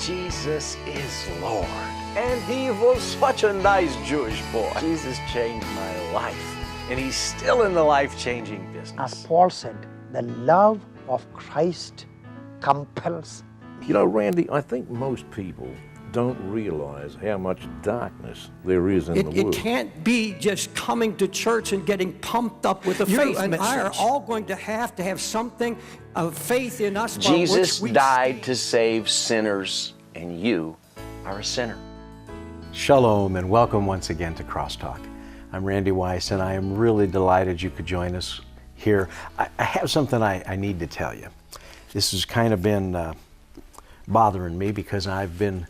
Jesus is Lord. And he was such a nice Jewish boy. Jesus changed my life, and he's still in the life-changing business. As Paul said, the love of Christ compels. You know, Randy, I think most people don't realize how much darkness there is in the world. It can't be just coming to church and getting pumped up with a faith and message. I are all going to have something of faith in us. Jesus which we died to save sinners, and you are a sinner. Shalom and welcome once again to CrossTalk. I'm Randy Weiss, and I am really delighted you could join us here. I have something I need to tell you. This has kind of been bothering me because I've been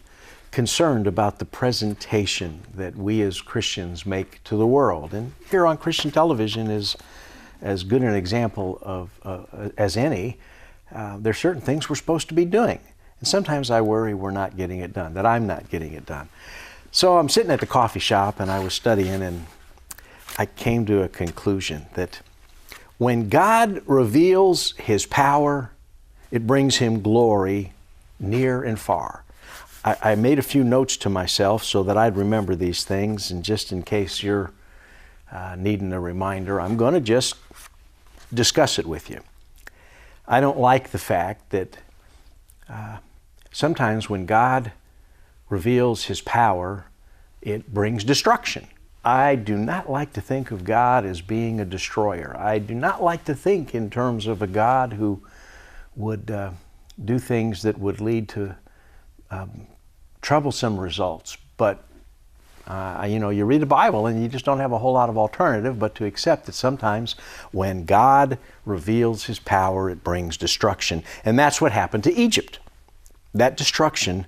concerned about the presentation that we as Christians make to the world. And here on Christian television is as good an example of as any. There's certain things we're supposed to be doing. And sometimes I worry we're not getting it done, that I'm not getting it done. So I'm sitting at the coffee shop and I was studying, and I came to a conclusion that when God reveals His power, it brings Him glory near and far. I made a few notes to myself so that I'd remember these things, and just in case you're needing a reminder, I'm going to just discuss it with you. I don't like the fact that sometimes when God reveals His power, it brings destruction. I do not like to think of God as being a destroyer. I do not like to think in terms of a God who would do things that would lead to troublesome results. But you read the Bible and you just don't have a whole lot of alternative but to accept that sometimes when God reveals His power, it brings destruction. And that's what happened to Egypt. That destruction,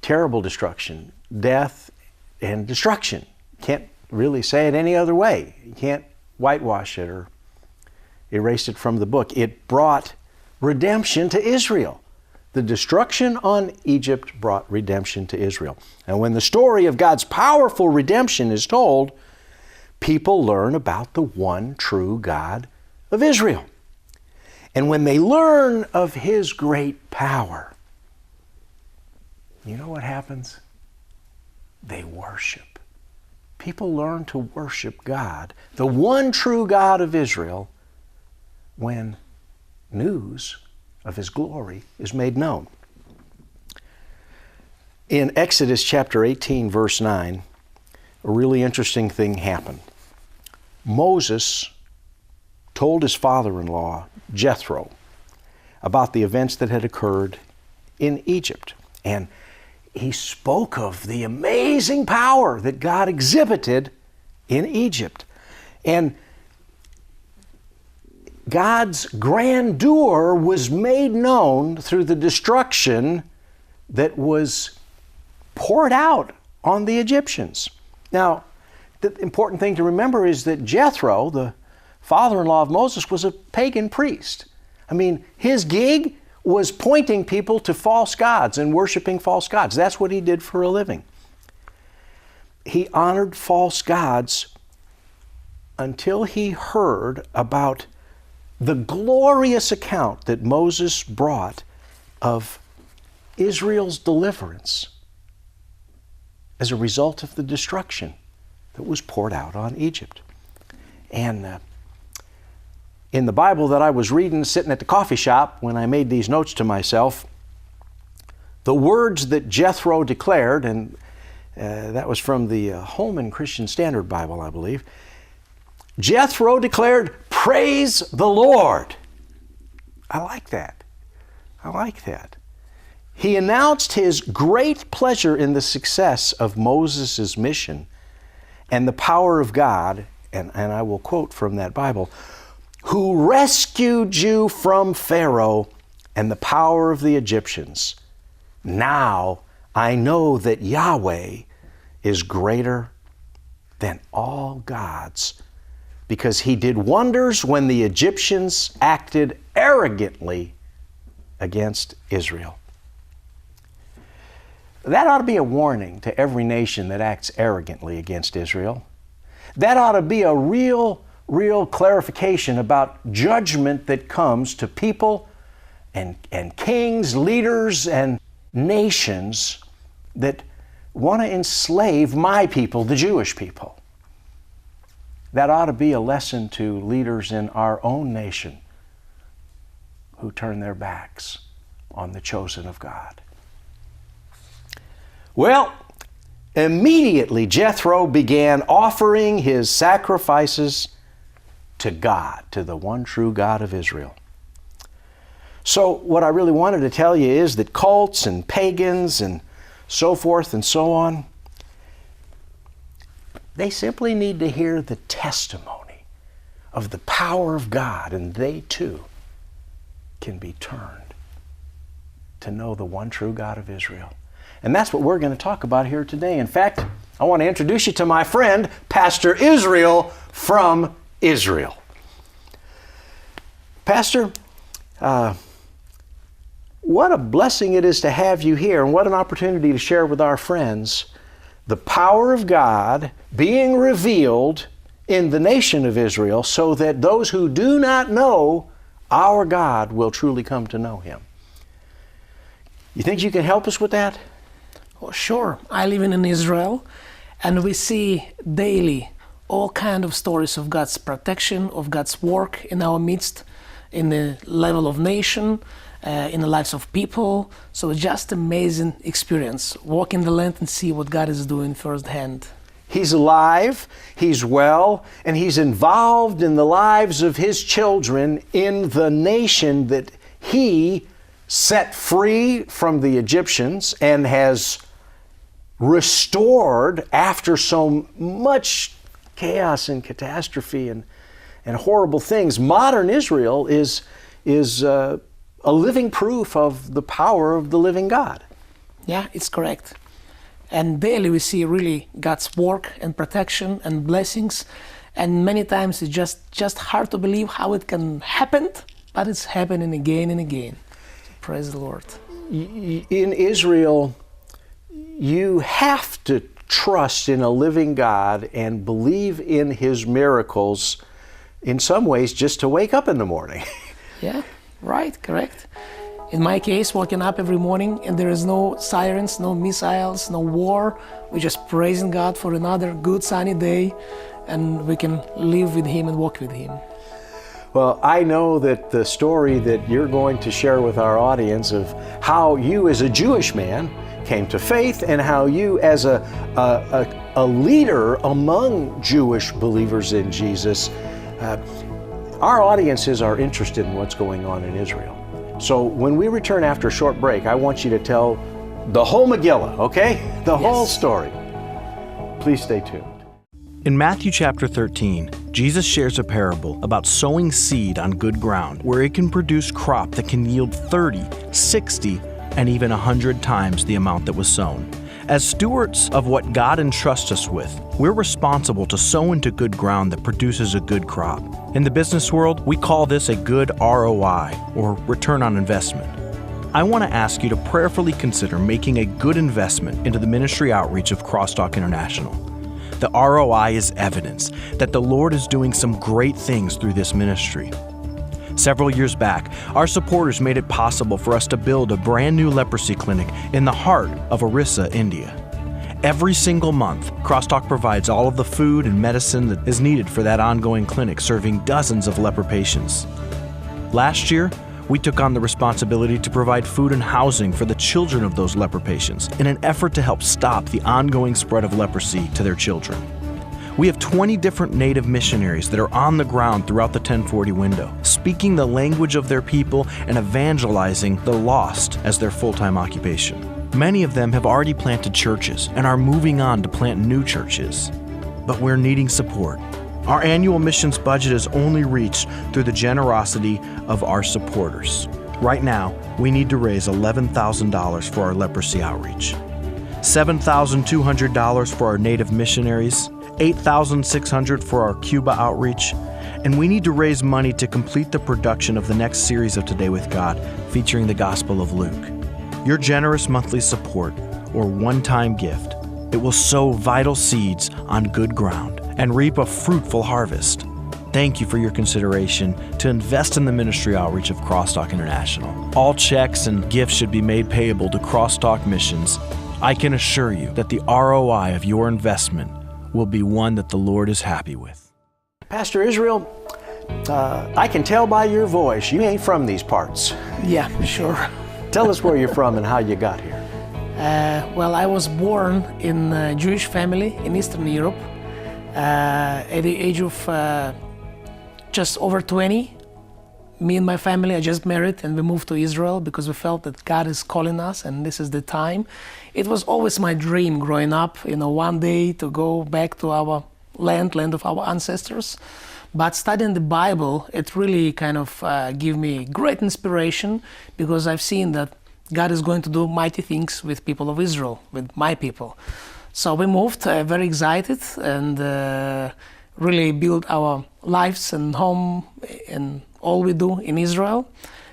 terrible destruction, death and destruction. Can't really say it any other way. You can't whitewash it or erase it from the book. It brought redemption to Israel. The destruction on Egypt brought redemption to Israel. And when the story of God's powerful redemption is told, people learn about the one true God of Israel. And when they learn of His great power, you know what happens? They worship. People learn to worship God, the one true God of Israel, when news of His glory is made known. In Exodus chapter 18, verse 9, a really interesting thing happened. Moses told his father-in-law, Jethro, about the events that had occurred in Egypt. And he spoke of the amazing power that God exhibited in Egypt. And God's grandeur was made known through the destruction that was poured out on the Egyptians. Now, the important thing to remember is that Jethro, the father-in-law of Moses, was a pagan priest. I mean, his gig was pointing people to false gods and worshiping false gods. That's what he did for a living. He honored false gods until he heard about the glorious account that Moses brought of Israel's deliverance as a result of the destruction that was poured out on Egypt. And in the Bible that I was reading, sitting at the coffee shop, when I made these notes to myself, the words that Jethro declared, and that was from the Holman Christian Standard Bible, I believe, Jethro declared, "Praise the Lord." I like that. I like that. He announced his great pleasure in the success of Moses' mission and the power of God, and I will quote from that Bible, "who rescued you from Pharaoh and the power of the Egyptians. Now I know that Yahweh is greater than all gods, because He did wonders when the Egyptians acted arrogantly against Israel." That ought to be a warning to every nation that acts arrogantly against Israel. That ought to be a real clarification about judgment that comes to people and kings, leaders, and nations that want to enslave my people, the Jewish people. That ought to be a lesson to leaders in our own nation who turn their backs on the chosen of God. Well, immediately Jethro began offering his sacrifices to God, to the one true God of Israel. So what I really wanted to tell you is that cults and pagans and so forth and so on, they simply need to hear the testimony of the power of God, and they too can be turned to know the one true God of Israel. And that's what we're going to talk about here today. In fact, I want to introduce you to my friend, Pastor Israel from Israel. Pastor, what a blessing it is to have you here, and what an opportunity to share with our friends the power of God being revealed in the nation of Israel, so that those who do not know our God will truly come to know Him. You think you can help us with that? Oh, sure. I live in Israel, and we see daily all kinds of stories of God's protection, of God's work in our midst, in the level of nation, in the lives of people. So it's just amazing experience. Walk in the land and see what God is doing firsthand. He's alive, He's well, and He's involved in the lives of His children in the nation that He set free from the Egyptians and has restored after so much chaos and catastrophe and horrible things. Modern Israel is a living proof of the power of the living God. Yeah, it's correct. And daily we see really God's work and protection and blessings. And many times it's just hard to believe how it can happen, but it's happening again and again. Praise the Lord. In Israel, you have to trust in a living God and believe in His miracles, in some ways just to wake up in the morning. Yeah. Right, correct. In my case, waking up every morning and there is no sirens, no missiles, no war. We're just praising God for another good sunny day, and we can live with Him and walk with Him. Well, I know that the story that you're going to share with our audience of how you as a Jewish man came to faith, and how you as a leader among Jewish believers in Jesus, our audiences are interested in what's going on in Israel. So when we return after a short break, I want you to tell the whole Megillah, okay? The whole story. Please stay tuned. In Matthew chapter 13, Jesus shares a parable about sowing seed on good ground where it can produce crop that can yield 30, 60, and even 100 times the amount that was sown. As stewards of what God entrusts us with, we're responsible to sow into good ground that produces a good crop. In the business world, we call this a good ROI, or return on investment. I want to ask you to prayerfully consider making a good investment into the ministry outreach of CrossTalk International. The ROI is evidence that the Lord is doing some great things through this ministry. Several years back, our supporters made it possible for us to build a brand new leprosy clinic in the heart of Orissa, India. Every single month, CrossTalk provides all of the food and medicine that is needed for that ongoing clinic, serving dozens of leper patients. Last year, we took on the responsibility to provide food and housing for the children of those leper patients in an effort to help stop the ongoing spread of leprosy to their children. We have 20 different native missionaries that are on the ground throughout the 1040 window, speaking the language of their people and evangelizing the lost as their full-time occupation. Many of them have already planted churches and are moving on to plant new churches. But we're needing support. Our annual missions budget is only reached through the generosity of our supporters. Right now, we need to raise $11,000 for our leprosy outreach, $7,200 for our native missionaries, $8,600 for our Cuba outreach, and we need to raise money to complete the production of the next series of Today with God, featuring the Gospel of Luke. Your generous monthly support or one-time gift, it will sow vital seeds on good ground and reap a fruitful harvest. thank you for your consideration to invest in the ministry outreach of CrossTalk International. All checks and gifts should be made payable to CrossTalk Missions. I can assure you that the ROI of your investment will be one that the Lord is happy with. Pastor Israel, I can tell by your voice you ain't from these parts. Yeah, sure. Tell us where you're from and how you got here. Well, I was born in a Jewish family in Eastern Europe. At the age of just over 20, me and my family, I just married and we moved to Israel because we felt that God is calling us and this is the time. It was always my dream growing up, one day to go back to our land of our ancestors. But studying the Bible, it really kind of gave me great inspiration because I've seen that God is going to do mighty things with people of Israel, with my people. So we moved, very excited, and really built our lives and home and all we do in Israel.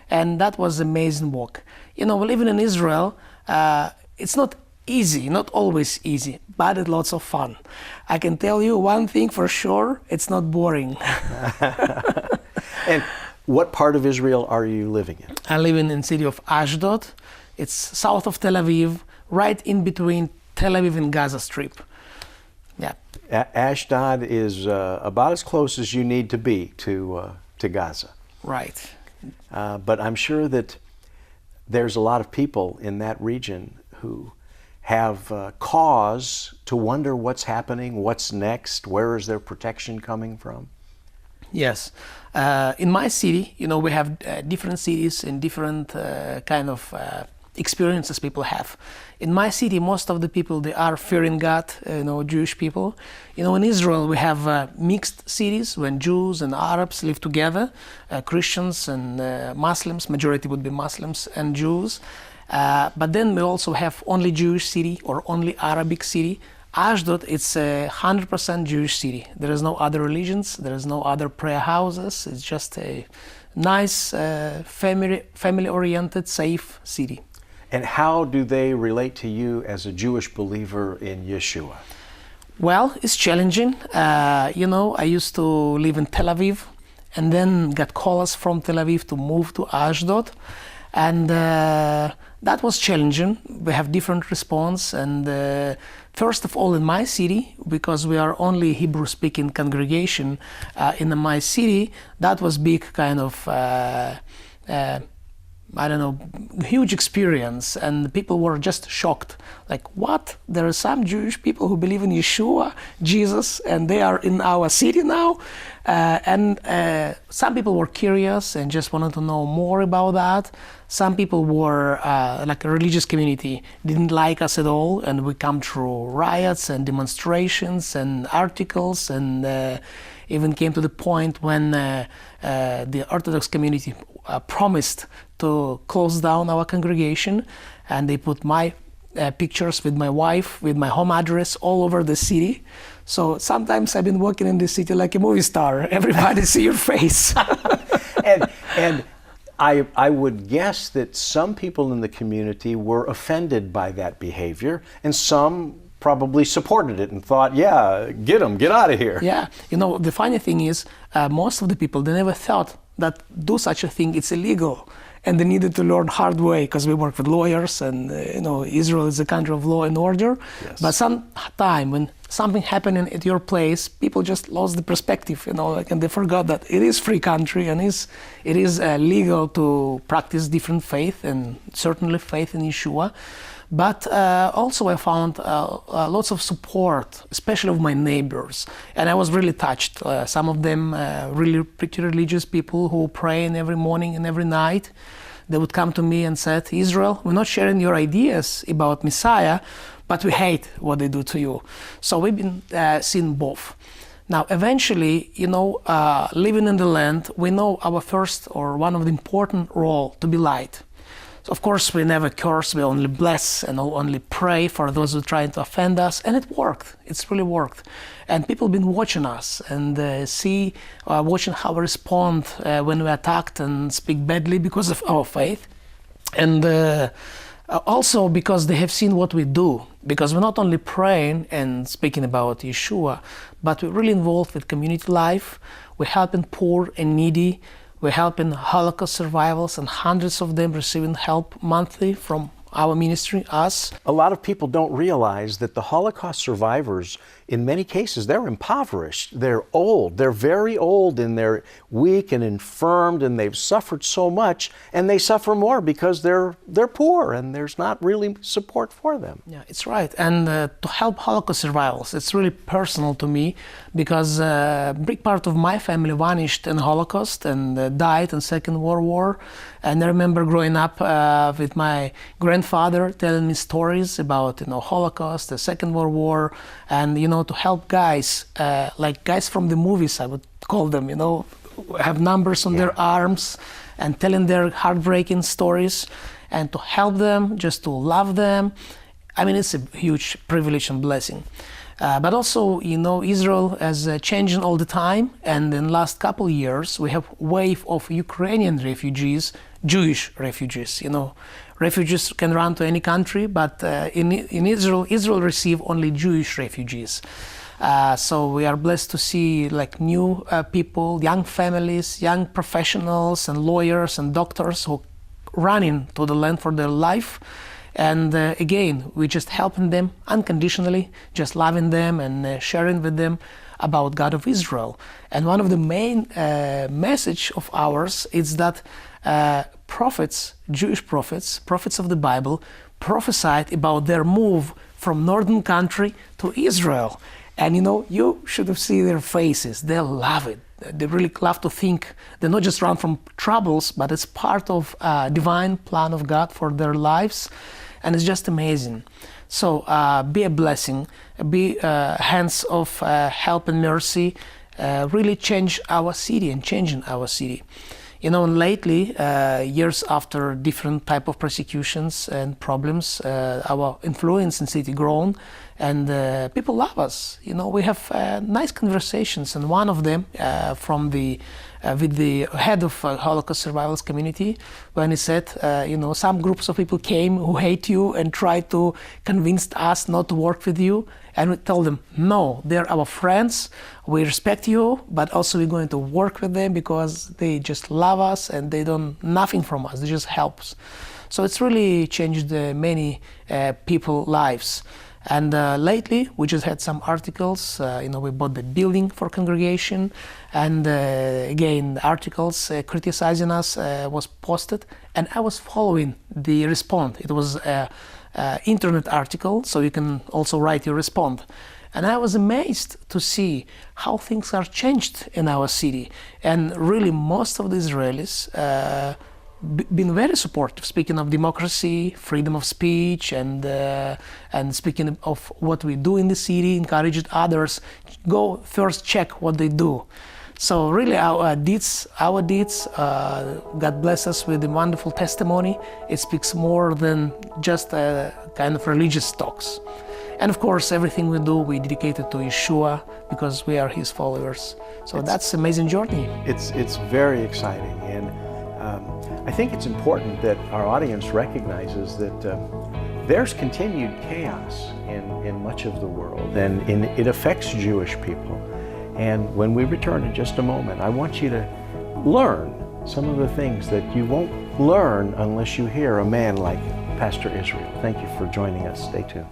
And that was an amazing work. Living in Israel, it's not easy, not always easy, but it's lots of fun. I can tell you one thing for sure, it's not boring. And what part of Israel are you living in? I live in the city of Ashdod. It's south of Tel Aviv, right in between Tel Aviv and Gaza Strip. Yeah. Ashdod is about as close as you need to be to Gaza. Right. But I'm sure that there's a lot of people in that region who have cause to wonder what's happening, what's next, where is their protection coming from? Yes. In my city, we have different cities and different kind of experiences people have. In my city, most of the people, they are fearing God, Jewish people. In Israel, we have mixed cities when Jews and Arabs live together, Christians and Muslims, majority would be Muslims and Jews. But then we also have only Jewish city or only Arabic city. Ashdod, it's a 100% Jewish city. There is no other religions, there is no other prayer houses. It's just a nice, family-oriented, safe city. And how do they relate to you as a Jewish believer in Yeshua? Well, it's challenging. I used to live in Tel Aviv and then got calls from Tel Aviv to move to Ashdod. And that was challenging. We have different response. And first of all, in my city, because we are only Hebrew-speaking congregation in my city, that was big kind of huge experience, and people were just shocked. Like, what? There are some Jewish people who believe in Yeshua, Jesus, and they are in our city now? And some people were curious and just wanted to know more about that. Some people were, like a religious community, didn't like us at all, and we come through riots and demonstrations and articles, and even came to the point when the Orthodox community promised to close down our congregation, and they put my pictures with my wife, with my home address all over the city. So sometimes I've been walking in the city like a movie star. Everybody see your face. and I would guess that some people in the community were offended by that behavior, and some probably supported it and thought, yeah, get out of here. Yeah, the funny thing is, most of the people, they never thought that do such a thing, it's illegal. And they needed to learn hard way, because we work with lawyers, and Israel is a country of law and order. Yes. But some time when something happening at your place, people just lost the perspective, and they forgot that it is free country, and it is legal to practice different faith, and certainly faith in Yeshua. But also I found lots of support, especially of my neighbors. And I was really touched. Some of them really pretty religious people who pray every morning and every night. They would come to me and said, Israel, we're not sharing your ideas about Messiah, but we hate what they do to you. So we've been seeing both. Now, eventually, living in the land, we know our first or one of the important role to be light. So of course, we never curse, we only bless and only pray for those who try to offend us. And it worked. It's really worked. And people have been watching us and watching how we respond when we're attacked and speak badly because of our faith. And Also because they have seen what we do, because we're not only praying and speaking about Yeshua, but we're really involved with community life. We're helping poor and needy. We're helping Holocaust survivors, and hundreds of them receiving help monthly from our ministry, us. A lot of people don't realize that the Holocaust survivors, in many cases, they're impoverished. They're old. They're very old, and they're weak and infirmed, and they've suffered so much, and they suffer more because they're poor, and there's not really support for them. Yeah, it's right. And to help Holocaust survivors, it's really personal to me, because a big part of my family vanished in the Holocaust and died in Second World War. And I remember growing up with my grandfather telling me stories about, Holocaust, the Second World War, and, to help guys, like guys from the movies, I would call them, have numbers on their arms and telling their heartbreaking stories, and to help them, just to love them. I mean, it's a huge privilege and blessing. But also, Israel is changing all the time, and in the last couple of years, we have a wave of Ukrainian refugees, Jewish refugees. Refugees can run to any country, but in Israel receive only Jewish refugees. So we are blessed to see new people, young families, young professionals and lawyers and doctors who running to the land for their life. And again, we're just helping them unconditionally, just loving them and sharing with them about God of Israel. And one of the main message of ours is that prophets, Jewish prophets of the Bible, prophesied about their move from northern country to Israel. And you should have seen their faces. They love it. They really love to think they not just run from troubles, but it's part of divine plan of God for their lives. And it's just amazing. So be a blessing, be hands of help and mercy, really change our city and changing our city. And lately, years after different type of persecutions and problems, our influence in city grown, and people love us. We have nice conversations, and one of them with the head of Holocaust survivors community, when he said, some groups of people came who hate you and tried to convince us not to work with you. And we told them, no, they're our friends, we respect you, but also we're going to work with them because they just love us and they don't nothing from us, they just help us. So it's really changed many people's lives. And lately, we just had some articles, we bought the building for congregation, and again, articles criticizing us was posted, and I was following the response. It was internet article, so you can also write your response. And I was amazed to see how things are changed in our city. And really, most of the Israelis been very supportive, speaking of democracy, freedom of speech, and speaking of what we do in the city, encouraging others, go first check what they do. So really our deeds, God bless us with a wonderful testimony. It speaks more than just a kind of religious talks. And of course, everything we do, we dedicate it to Yeshua because we are His followers. So that's an amazing journey. It's very exciting, and I think it's important that our audience recognizes that there's continued chaos in much of the world, and it affects Jewish people. And when we return in just a moment, I want you to learn some of the things that you won't learn unless you hear a man like Pastor Israel. Thank you for joining us. Stay tuned.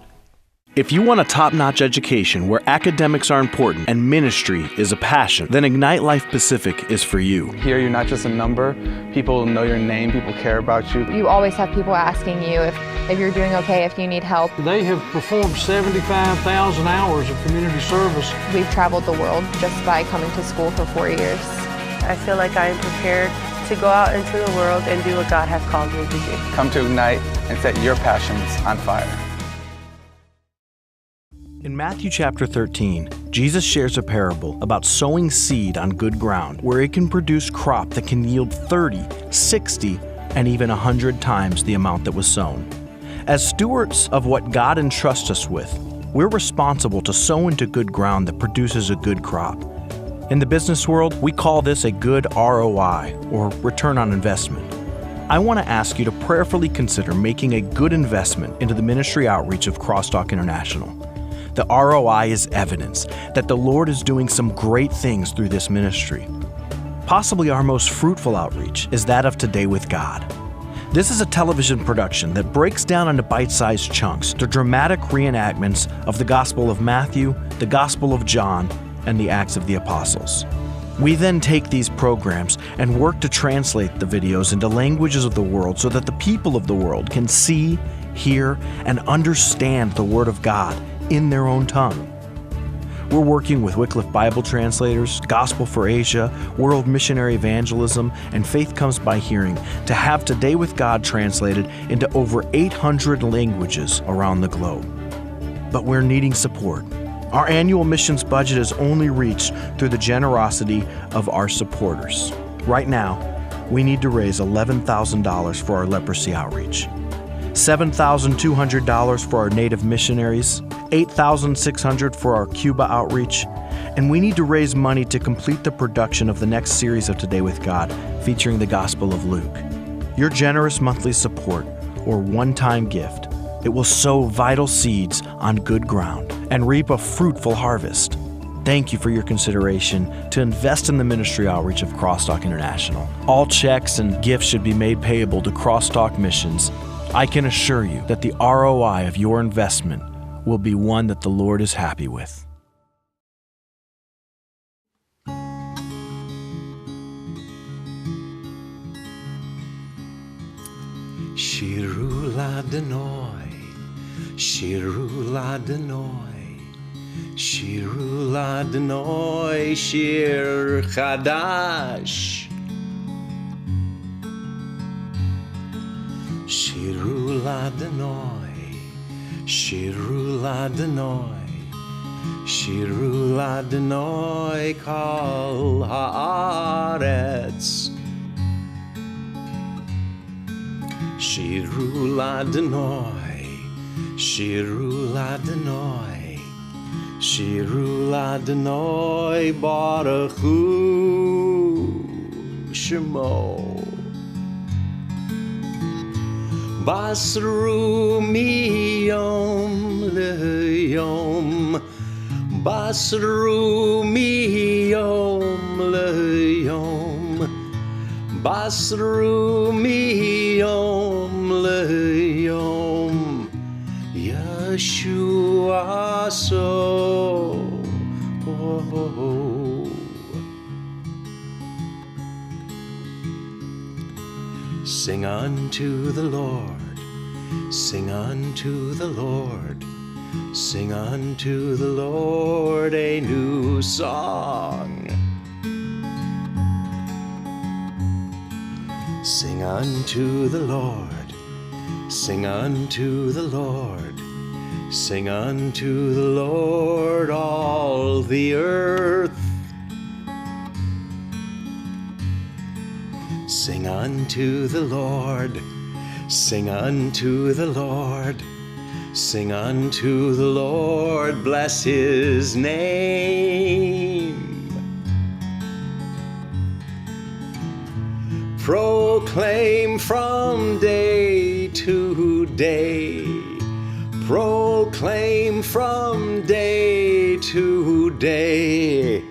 If you want a top-notch education where academics are important and ministry is a passion, then Ignite Life Pacific is for you. Here, you're not just a number. People know your name. People care about you. You always have people asking you if you're doing okay, if you need help. They have performed 75,000 hours of community service. We've traveled the world just by coming to school for 4 years. I feel like I am prepared to go out into the world and do what God has called me to do. Come to Ignite and set your passions on fire. In Matthew chapter 13, Jesus shares a parable about sowing seed on good ground where it can produce crop that can yield 30, 60, and even 100 times the amount that was sown. As stewards of what God entrusts us with, we're responsible to sow into good ground that produces a good crop. In the business world, we call this a good ROI, or return on investment. I want to ask you to prayerfully consider making a good investment into the ministry outreach of CrossTalk International. The ROI is evidence that the Lord is doing some great things through this ministry. Possibly our most fruitful outreach is that of Today with God. This is a television production that breaks down into bite-sized chunks the dramatic reenactments of the Gospel of Matthew, the Gospel of John, and the Acts of the Apostles. We then take these programs and work to translate the videos into languages of the world so that the people of the world can see, hear, and understand the Word of God in their own tongue. We're working with Wycliffe Bible translators, Gospel for Asia, World Missionary Evangelism, and Faith Comes by Hearing to have Today with God translated into over 800 languages around the globe. But we're needing support. Our annual missions budget is only reached through the generosity of our supporters. Right now, we need to raise $11,000 for our leprosy outreach, $7,200 for our native missionaries, $8,600 for our Cuba outreach, and we need to raise money to complete the production of the next series of Today with God featuring the Gospel of Luke. Your generous monthly support or one-time gift, it will sow vital seeds on good ground and reap a fruitful harvest. Thank you for your consideration to invest in the ministry outreach of CrossTalk International. All checks and gifts should be made payable to CrossTalk Missions. I can assure you that the ROI of your investment will be one that the Lord is happy with. Sheeru La Adonoy, Sheeru La Adonoy, Sheeru La Adonoy, Shir Chadash. Sheeru La Adonoy, Sheeru La Adonoy, Sheeru La Adonoy, Kol Haaretz. Sheeru La Adonoy, Sheeru La Adonoy, Sheeru La Adonoy, Baruch Hu Shemo. Basru miyom leyom, Basru miyom leyom, Basru miyom leyom, Yeshua so. Sing unto the Lord, sing unto the Lord, sing unto the Lord a new song. Sing unto the Lord, sing unto the Lord, sing unto the Lord all the earth. Sing unto the Lord, sing unto the Lord, sing unto the Lord, bless his name. Proclaim from day to day, proclaim from day to day,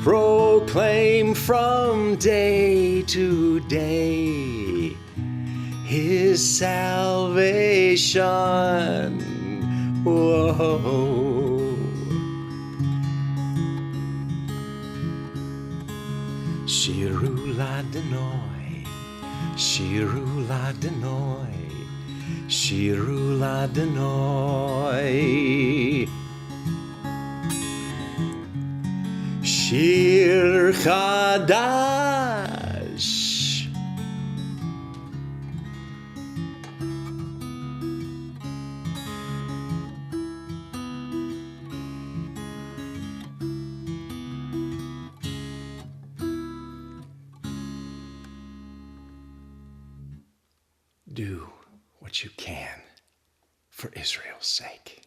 proclaim from day to day his salvation. Whoa. Sheeru La Adonoy, Sheeru La Adonoy, Sheeru La Adonoy. Shir Chadash. Do what you can for Israel's sake.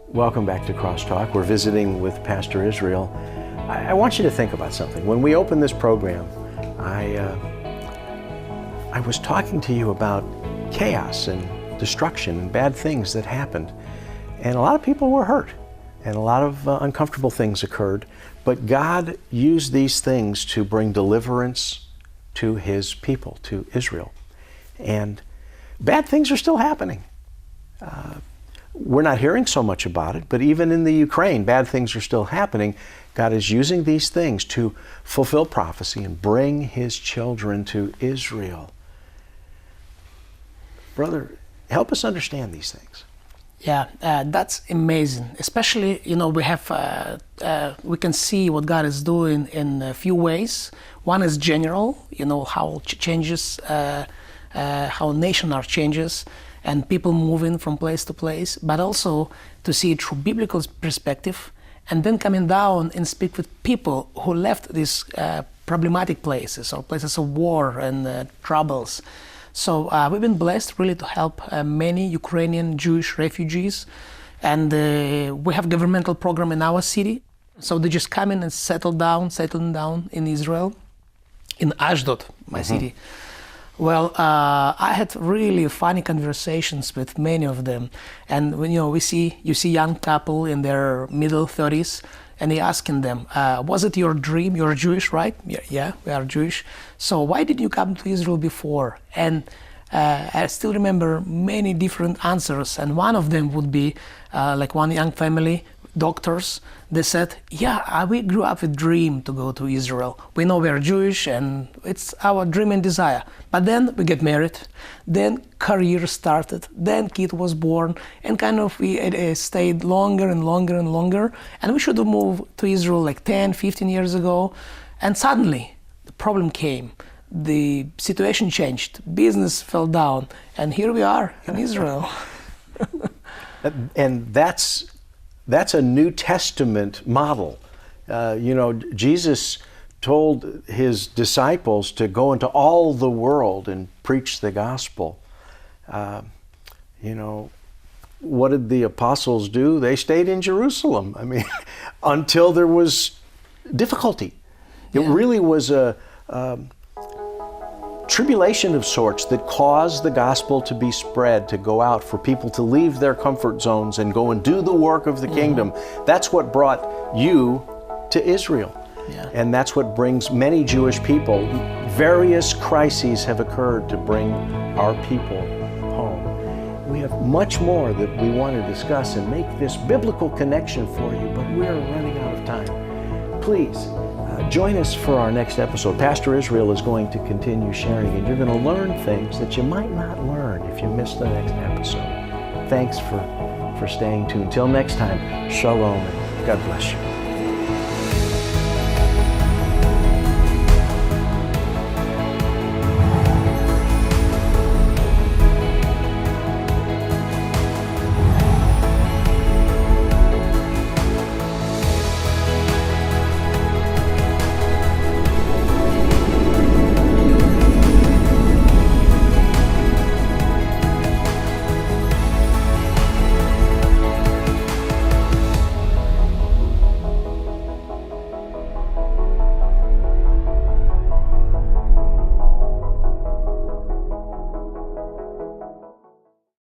Welcome back to CrossTalk. We're visiting with Pastor Israel. I want you to think about something. When we opened this program, I I was talking to you about chaos and destruction and bad things that happened. And a lot of people were hurt, and a lot of uncomfortable things occurred. But God used these things to bring deliverance to His people, to Israel. And bad things are still happening. We're not hearing so much about it, but even in the Ukraine, bad things are still happening. God is using these things to fulfill prophecy and bring His children to Israel. Brother, help us understand these things. Yeah, that's amazing. Especially, we we can see what God is doing in a few ways. One is general, how changes, how nation are changes, and people moving from place to place, but also to see it through biblical perspective, and then coming down and speak with people who left these problematic places or places of war and troubles. So we've been blessed really to help many Ukrainian Jewish refugees, and we have governmental program in our city. So they just come in and settling down in Israel, in Ashdod, my city. Well, I had really funny conversations with many of them, and when you see young couple in their middle 30s, and they asking them, was it your dream? You're Jewish, right? Yeah, we are Jewish. So why did you come to Israel before? And I still remember many different answers, and one of them would be like one young family, doctors. They said, yeah, we grew up with dream to go to Israel. We know we are Jewish and it's our dream and desire. But then we get married, then career started, then kid was born, and kind of we stayed longer and longer and longer. And we should have moved to Israel like 10, 15 years ago. And suddenly the problem came. The situation changed, business fell down, and here we are in Israel. And that's a New Testament model. Jesus told His disciples to go into all the world and preach the gospel. What did the apostles do? They stayed in Jerusalem. Until there was difficulty. It really was a tribulation of sorts that caused the gospel to be spread, to go out, for people to leave their comfort zones and go and do the work of the kingdom. That's what brought you to Israel. Yeah. And that's what brings many Jewish people. Various crises have occurred to bring our people home. We have much more that we want to discuss and make this biblical connection for you, but we're running out of time. Please, join us for our next episode. Pastor Israel is going to continue sharing, and you're going to learn things that you might not learn if you miss the next episode. Thanks for staying tuned. Till next time, shalom, and God bless you.